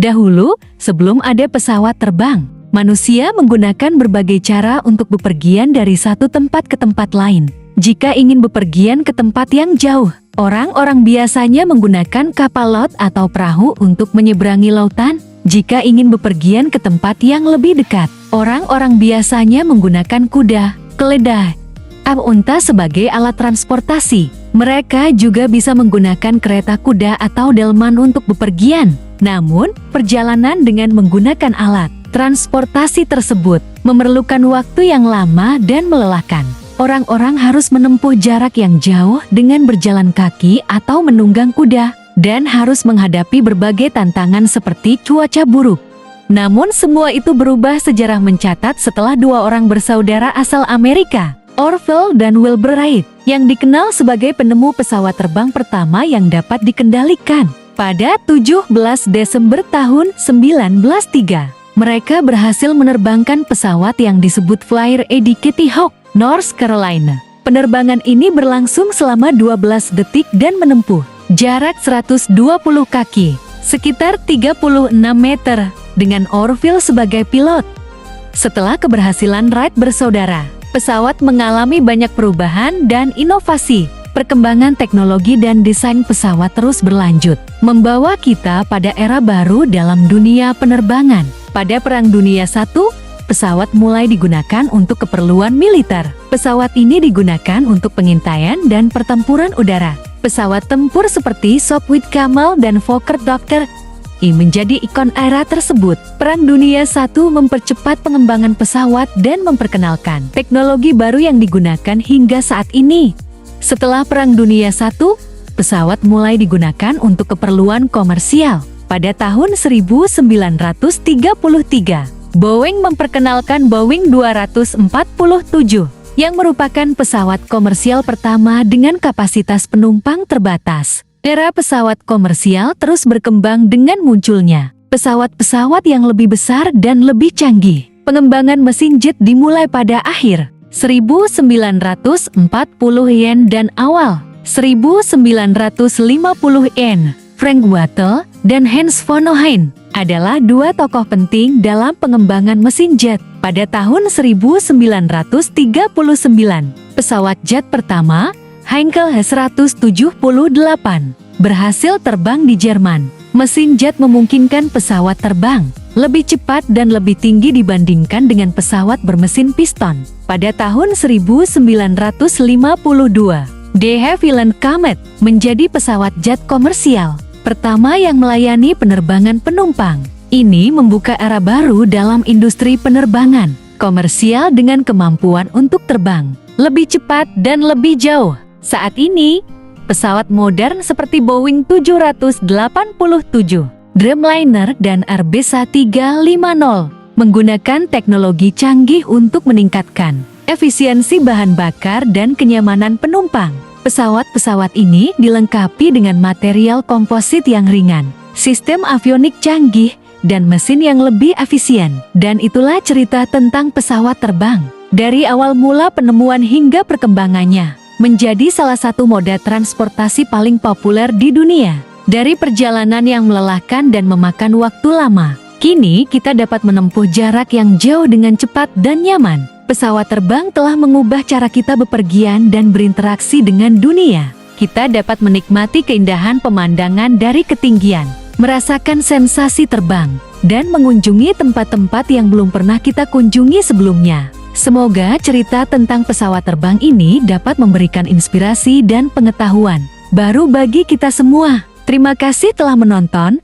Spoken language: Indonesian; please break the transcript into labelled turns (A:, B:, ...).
A: Dahulu, sebelum ada pesawat terbang, manusia menggunakan berbagai cara untuk bepergian dari satu tempat ke tempat lain. Jika ingin bepergian ke tempat yang jauh, orang-orang biasanya menggunakan kapal laut atau perahu untuk menyeberangi lautan. Jika ingin bepergian ke tempat yang lebih dekat, orang-orang biasanya menggunakan kuda, keledai, atau unta sebagai alat transportasi. Mereka juga bisa menggunakan kereta kuda atau delman untuk bepergian. Namun, perjalanan dengan menggunakan alat transportasi tersebut memerlukan waktu yang lama dan melelahkan. Orang-orang harus menempuh jarak yang jauh dengan berjalan kaki atau menunggang kuda, dan harus menghadapi berbagai tantangan seperti cuaca buruk. Namun semua itu berubah. Sejarah mencatat setelah dua orang bersaudara asal Amerika, Orville dan Wilbur Wright, yang dikenal sebagai penemu pesawat terbang pertama yang dapat dikendalikan. Pada 17 Desember tahun 1903, mereka berhasil menerbangkan pesawat yang disebut Flyer Eddie Kitty Hawk, North Carolina. Penerbangan ini berlangsung selama 12 detik dan menempuh jarak 120 kaki, sekitar 36 meter, dengan Orville sebagai pilot. Setelah keberhasilan Wright bersaudara, pesawat mengalami banyak perubahan dan inovasi. Perkembangan teknologi dan desain pesawat terus berlanjut, membawa kita pada era baru dalam dunia penerbangan. Pada Perang Dunia I, pesawat mulai digunakan untuk keperluan militer. Pesawat ini digunakan untuk pengintaian dan pertempuran udara. Pesawat tempur seperti Sopwith Camel dan Fokker Doctor I menjadi ikon era tersebut. Perang Dunia I mempercepat pengembangan pesawat dan memperkenalkan teknologi baru yang digunakan hingga saat ini. Setelah Perang Dunia I, pesawat mulai digunakan untuk keperluan komersial. Pada tahun 1933, Boeing memperkenalkan Boeing 247, yang merupakan pesawat komersial pertama dengan kapasitas penumpang terbatas. Era pesawat komersial terus berkembang dengan munculnya pesawat-pesawat yang lebih besar dan lebih canggih. Pengembangan mesin jet dimulai pada akhir 1940 yen dan awal 1950 yen. Frank Whittle dan Hans von Ohain adalah dua tokoh penting dalam pengembangan mesin jet. Pada tahun 1939, pesawat jet pertama, Heinkel H178, berhasil terbang di Jerman. Mesin jet memungkinkan pesawat terbang lebih cepat dan lebih tinggi dibandingkan dengan pesawat bermesin piston. Pada tahun 1952, De Havilland Comet menjadi pesawat jet komersial pertama yang melayani penerbangan penumpang. Ini membuka era baru dalam industri penerbangan komersial dengan kemampuan untuk terbang lebih cepat dan lebih jauh. Saat ini, pesawat modern seperti Boeing 787, Dreamliner, dan Airbus A350 menggunakan teknologi canggih untuk meningkatkan efisiensi bahan bakar dan kenyamanan penumpang. Pesawat-pesawat ini dilengkapi dengan material komposit yang ringan, sistem avionik canggih, dan mesin yang lebih efisien. Dan itulah cerita tentang pesawat terbang. Dari awal mula penemuan hingga perkembangannya, menjadi salah satu moda transportasi paling populer di dunia. Dari perjalanan yang melelahkan dan memakan waktu lama, kini kita dapat menempuh jarak yang jauh dengan cepat dan nyaman. Pesawat terbang telah mengubah cara kita bepergian dan berinteraksi dengan dunia. Kita dapat menikmati keindahan pemandangan dari ketinggian, merasakan sensasi terbang, dan mengunjungi tempat-tempat yang belum pernah kita kunjungi sebelumnya. Semoga cerita tentang pesawat terbang ini dapat memberikan inspirasi dan pengetahuan baru bagi kita semua. Terima kasih telah menonton.